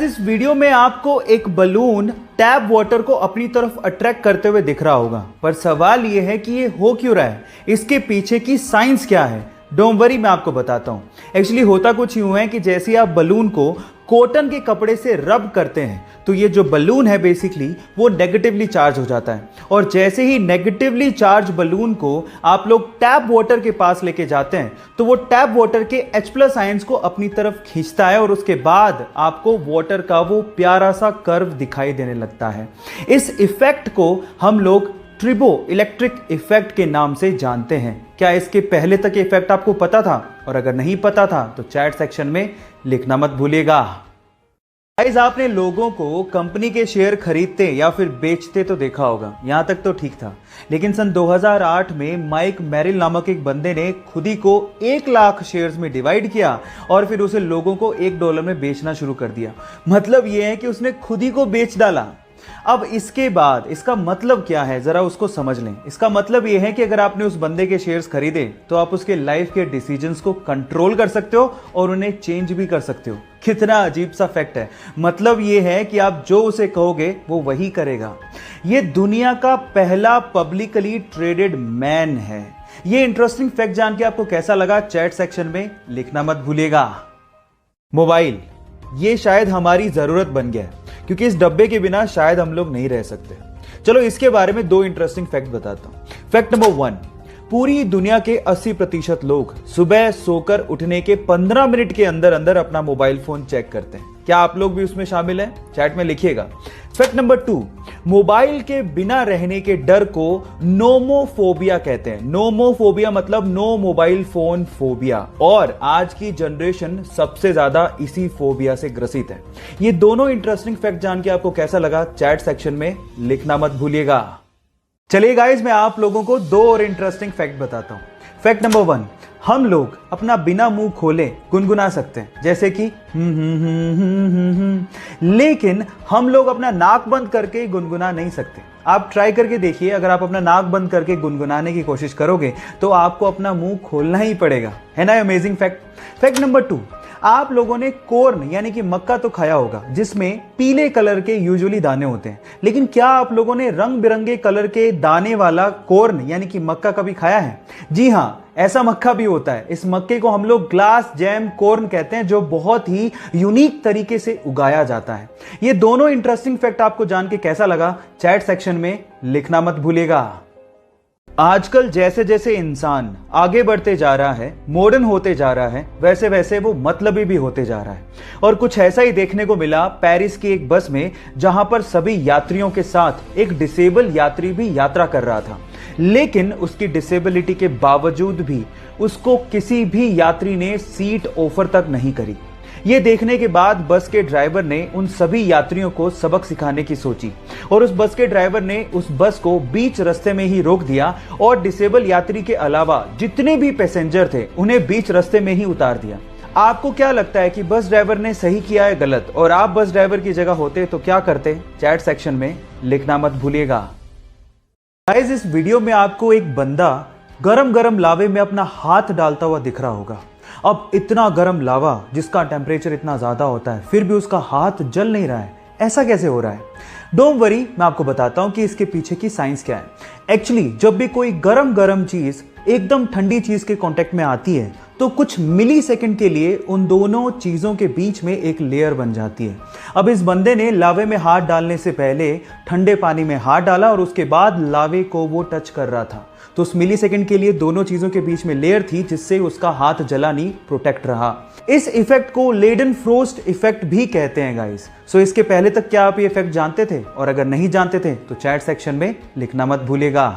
इस वीडियो में आपको एक बलून टैप वाटर को अपनी तरफ अट्रैक्ट करते हुए दिख रहा होगा, पर सवाल यह है कि ये हो क्यों रहा है, इसके पीछे की साइंस क्या है। डोंट वरी, मैं आपको बताता हूं। एक्चुअली होता कुछ यूं है कि जैसे आप बलून को कॉटन के कपड़े से रब करते हैं तो ये जो बलून है बेसिकली वो नेगेटिवली चार्ज हो जाता है, और जैसे ही नेगेटिवली चार्ज बलून को आप लोग टैप वाटर के पास लेके जाते हैं तो वो टैप वाटर के H+ आयंस को अपनी तरफ खींचता है, और उसके बाद आपको वाटर का वो प्यारा सा कर्व दिखाई देने लगता है। इस इफेक्ट को हम लोग ट्रिबो इलेक्ट्रिक इफेक्ट के नाम से जानते हैं। क्या इसके पहले तक इफेक्ट आपको पता था? और अगर नहीं पता था तो चैट सेक्शन में लिखना मत भूलिएगा। गाइस, आपने लोगों को कंपनी के शेयर खरीदते या फिर बेचते तो देखा होगा, यहां तक तो ठीक था। लेकिन सन 2008 में माइक मेरिल नामक एक बंदे ने खुद ही को 1 लाख शेयर्स में डिवाइड किया और फिर उसे लोगों को $1 में बेचना शुरू कर दिया। मतलब यह है कि उसने खुद ही को बेच डाला। अब इसके बाद इसका मतलब क्या है, जरा उसको समझ लें। इसका मतलब यह है कि अगर आपने उस बंदे के शेयर्स खरीदे तो आप उसके लाइफ के डिसीजंस को कंट्रोल कर सकते हो और उन्हें चेंज भी कर सकते हो। कितना अजीब सा फैक्ट है। मतलब यह है कि आप जो उसे कहोगे वो वही करेगा। यह दुनिया का पहला पब्लिकली ट्रेडेड मैन है। यह इंटरेस्टिंग फैक्ट जान के आपको कैसा लगा, चैट सेक्शन में लिखना मत भूलिएगा। मोबाइल, ये शायद हमारी जरूरत बन गया है, क्योंकि इस डब्बे के बिना शायद हम लोग नहीं रह सकते। चलो इसके बारे में 2 इंटरेस्टिंग फैक्ट बताता हूं। फैक्ट नंबर 1, पूरी दुनिया के 80% लोग सुबह सोकर उठने के 15 मिनट के अंदर अंदर अपना मोबाइल फोन चेक करते हैं। क्या आप लोग भी उसमें शामिल हैं? चैट में लिखिएगा। फैक्ट नंबर 2, मोबाइल के बिना रहने के डर को नोमोफोबिया कहते हैं। नोमोफोबिया मतलब नो मोबाइल फोन फोबिया, और आज की जनरेशन सबसे ज्यादा इसी फोबिया से ग्रसित है। ये दोनों इंटरेस्टिंग फैक्ट जान के आपको कैसा लगा, चैट सेक्शन में लिखना मत भूलिएगा। चलिए गाइस, मैं आप लोगों को 2 और इंटरेस्टिंग फैक्ट बताता हूं। फैक्ट नंबर 1, हम लोग अपना बिना मुंह खोले गुनगुना सकते हैं, जैसे कि लेकिन हम लोग अपना नाक बंद करके गुनगुना नहीं सकते। आप ट्राई करके देखिए, अगर आप अपना नाक बंद करके गुनगुनाने की कोशिश करोगे तो आपको अपना मुंह खोलना ही पड़ेगा। है ना अमेजिंग फैक्ट। फैक्ट नंबर 2, आप लोगों ने कॉर्न यानी कि मक्का तो खाया होगा, जिसमें पीले कलर के यूजुअली दाने होते हैं। लेकिन क्या आप लोगों ने रंग बिरंगे कलर के दाने वाला कॉर्न यानी कि मक्का कभी खाया है? जी हां, ऐसा मक्का भी होता है। इस मक्के को हम लोग ग्लास जैम कॉर्न कहते हैं, जो बहुत ही यूनिक तरीके से उगाया जाता है। ये दोनों इंटरेस्टिंग फैक्ट आपको जान के कैसा लगा, चैट सेक्शन में लिखना मत भूलिएगा। आजकल जैसे जैसे इंसान आगे बढ़ते जा रहा है, मॉडर्न होते जा रहा है, वैसे वैसे वो मतलबी भी होते जा रहा है। और कुछ ऐसा ही देखने को मिला पेरिस की एक बस में, जहां पर सभी यात्रियों के साथ एक डिसेबल यात्री भी यात्रा कर रहा था। लेकिन उसकी डिसेबिलिटी के बावजूद भी उसको किसी भी यात्री ने सीट ऑफर तक नहीं करी। ये देखने के बाद बस के ड्राइवर ने उन सभी यात्रियों को सबक सिखाने की सोची, और उस बस के ड्राइवर ने उस बस को बीच रास्ते में ही रोक दिया और डिसेबल यात्री के अलावा जितने भी पैसेंजर थे उन्हें बीच रास्ते में ही उतार दिया। आपको क्या लगता है कि बस ड्राइवर ने सही किया है गलत? और आप बस ड्राइवर की जगह होते तो क्या करते? चैट सेक्शन में लिखना मत भूलिएगा। गाइस, इस वीडियो में आपको एक बंदा गरम गरम लावे में अपना हाथ डालता हुआ दिख रहा होगा। अब इतना गरम लावा जिसका टेम्परेचर इतना ज्यादा होता है, फिर भी उसका हाथ जल नहीं रहा है। ऐसा कैसे हो रहा है? डोंट वरी, मैं आपको बताता हूं कि इसके पीछे की साइंस क्या है। एक्चुअली जब भी कोई गरम गरम चीज एकदम ठंडी चीज के कांटेक्ट में आती है तो कुछ मिली सेकंड के लिए उन दोनों चीजों के बीच में एक लेयर बन जाती है। अब इस बंदे ने लावे में हाथ डालने से पहले ठंडे पानी में हाथ डाला और उसके बाद लावे को वो टच कर रहा था, तो उस मिली सेकंड के लिए दोनों चीजों के बीच में लेयर थी, जिससे उसका हाथ जला नहीं, प्रोटेक्ट रहा। इस इफेक्ट को लेडन फ्रोस्ट इफेक्ट भी कहते हैं गाइस। सो इसके पहले तक क्या आप ये इफेक्ट जानते थे? और अगर नहीं जानते थे तो चैट सेक्शन में लिखना मत भूलिएगा।